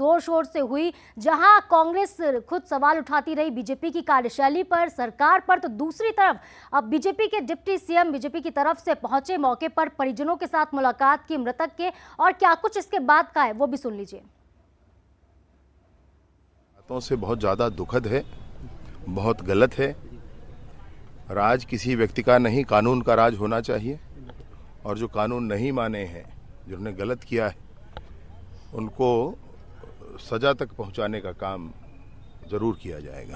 जोर शोर से हुई, जहां कांग्रेस खुद सवाल उठाती रही बीजेपी की कार्यशैली पर, सरकार पर, तो दूसरी तरफ अब बीजेपी के डिप्टी सीएम बीजेपी की तरफ से पहुंचे, मौके पर परिजनों के साथ मुलाकात की मृतक के, और क्या कुछ इसके बाद का है वो भी सुन लीजिए। बातों से बहुत ज़्यादा दुखद है, बहुत गलत है। राज किसी व्यक्ति का नहीं, कानून का राज होना चाहिए। और जो कानून नहीं माने हैं, जिन्होंने गलत किया है, उनको सजा तक पहुंचाने का काम जरूर किया जाएगा।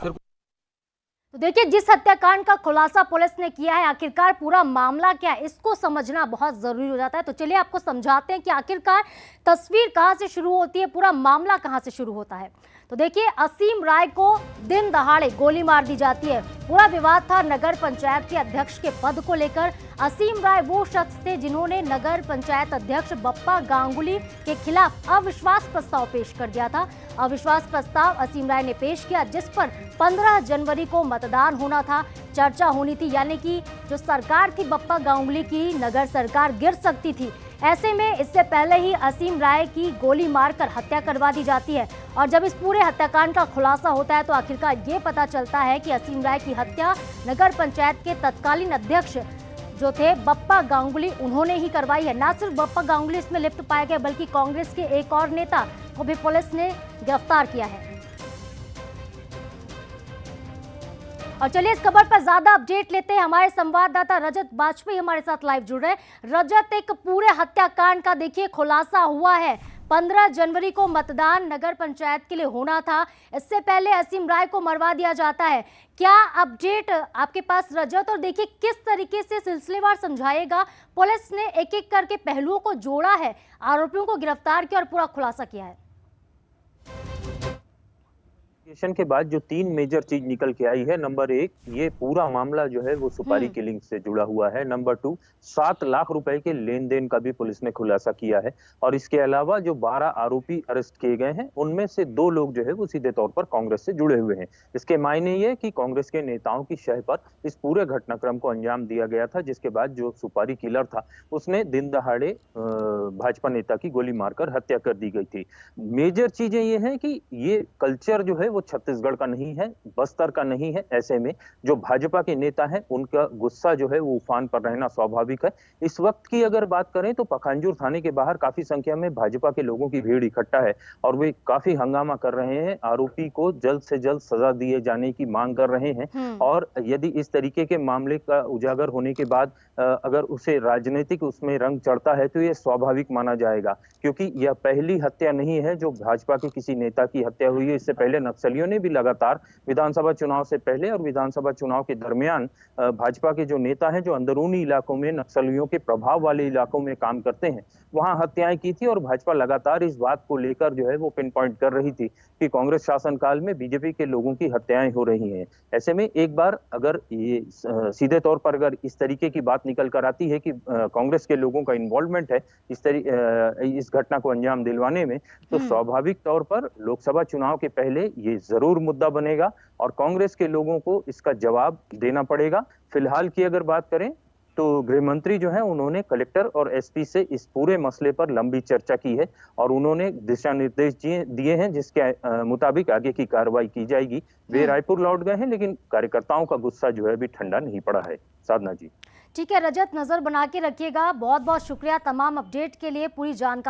तो देखिए, जिस हत्याकांड का खुलासा पुलिस ने किया है, आखिरकार पूरा मामला क्या है, इसको समझना बहुत जरूरी हो जाता है। तो चलिए आपको समझाते हैं कि आखिरकार तस्वीर कहां से शुरू होती है, पूरा मामला कहां से शुरू होता है। तो देखिए, असीम राय को दिन दहाड़े गोली मार दी जाती है। पूरा विवाद था नगर पंचायत के अध्यक्ष के पद को लेकर। असीम राय वो शख्स थे जिन्होंने नगर पंचायत अध्यक्ष बप्पा गांगुली के खिलाफ अविश्वास प्रस्ताव पेश कर दिया था। अविश्वास प्रस्ताव असीम राय ने पेश किया, जिस पर 15 जनवरी को मतदान होना था, चर्चा होनी थी, यानी कि जो सरकार थी बप्पा गांगुली की, नगर सरकार गिर सकती थी। ऐसे में इससे पहले ही असीम राय की गोली मारकर हत्या करवा दी जाती है। और जब इस पूरे हत्याकांड का खुलासा होता है तो आखिरकार ये पता चलता है कि असीम राय की हत्या नगर पंचायत के तत्कालीन अध्यक्ष जो थे बप्पा गांगुली, उन्होंने ही करवाई है। न सिर्फ बप्पा गांगुली इसमें लिप्त पाए गए, बल्कि कांग्रेस के एक और नेता को भी पुलिस ने गिरफ्तार किया है। और चलिए इस खबर पर ज्यादा अपडेट लेते हैं। हमारे संवाददाता रजत बाजपेयी हमारे साथ लाइव जुड़ रहे हैं। रजत, एक पूरे हत्याकांड का देखिए खुलासा हुआ है। 15 जनवरी को मतदान नगर पंचायत के लिए होना था, इससे पहले असीम राय को मरवा दिया जाता है। क्या अपडेट आपके पास रजत? और देखिए किस तरीके से सिलसिलेवार समझाएगा, पुलिस ने एक एक करके पहलुओं को जोड़ा है, आरोपियों को गिरफ्तार किया और पूरा खुलासा किया है। के बाद जो 3 मेजर चीज निकल के आई है, नंबर 1, ये पूरा मामला जो है वो सुपारी किलिंग से जुड़ा हुआ है। नंबर 2, 7 लाख रुपए के लेन देन का भी पुलिस ने खुलासा किया है। और इसके अलावा जो 12 आरोपी अरेस्ट किए गए हैं, उनमें से 2 लोग जो है वो सीधे तौर पर कांग्रेस से जुड़े हुए हैं। इसके मायने ये कि कांग्रेस के नेताओं की शह पर इस पूरे घटनाक्रम को अंजाम दिया गया था, जिसके बाद जो सुपारी किलर था उसने दिन दहाड़े भाजपा नेता की गोली मारकर हत्या कर दी गई थी। मेजर चीजें ये हैं कि ये कल्चर जो है वो छत्तीसगढ़ का नहीं है, बस्तर का नहीं है। ऐसे में जो भाजपा के नेता हैं, उनका गुस्सा जो है वो उफान पर रहना स्वाभाविक है। इस वक्त की अगर बात करें तो पखांजूर थाने के बाहर काफी संख्या में भाजपा के लोगों की भीड़ इकट्ठा है और वे काफी हंगामा कर रहे हैं। आरोपी को जल्द से जल्द सजा दिए जाने की मांग कर रहे हैं। और यदि इस तरीके के मामले का उजागर होने के बाद अगर उसे राजनीतिक उसमें रंग चढ़ता है तो यह स्वाभाविक माना जाएगा, क्योंकि यह पहली हत्या नहीं है जो भाजपा के किसी नेता की हत्या हुई है। इससे पहले नक्सलियों ने भी लगातार विधानसभा चुनाव से पहले और विधानसभा चुनाव के दरमियान भाजपा के जो नेता हैं, जो अंदरूनी इलाकों में नक्सलियों के प्रभाव वाले इलाकों में काम करते हैं, वहां हत्याएं की थी। और भाजपा लगातार इस बात को लेकर जो है वो पिन पॉइंट कर रही थी कि कांग्रेस शासनकाल में बीजेपी के लोगों की हत्याएं हो रही हैं। ऐसे में एक बार अगर ये सीधे तौर पर अगर इस तरीके की बात निकल कर आती है कि कांग्रेस के लोगों का इन्वॉल्वमेंट है इस घटना को अंजाम दिलवाने में, तो स्वाभाविक तौर पर लोकसभा चुनाव के पहले ये जरूर मुद्दा बनेगा और कांग्रेस के लोगों को इसका जवाब देना पड़ेगा। फिलहाल की अगर बात करें तो गृह मंत्री जो है उन्होंने कलेक्टर और एसपी से इस पूरे मसले पर लंबी चर्चा की है और उन्होंने दिशा निर्देश दिए हैं जिसके मुताबिक आगे की कार्रवाई की जाएगी। वे रायपुर लौट गए हैं, लेकिन कार्यकर्ताओं का गुस्सा जो है अभी ठंडा नहीं पड़ा है। साधना जी। ठीक है रजत, नजर बना के रखिएगा। बहुत बहुत शुक्रिया तमाम अपडेट के लिए, पूरी जानकारी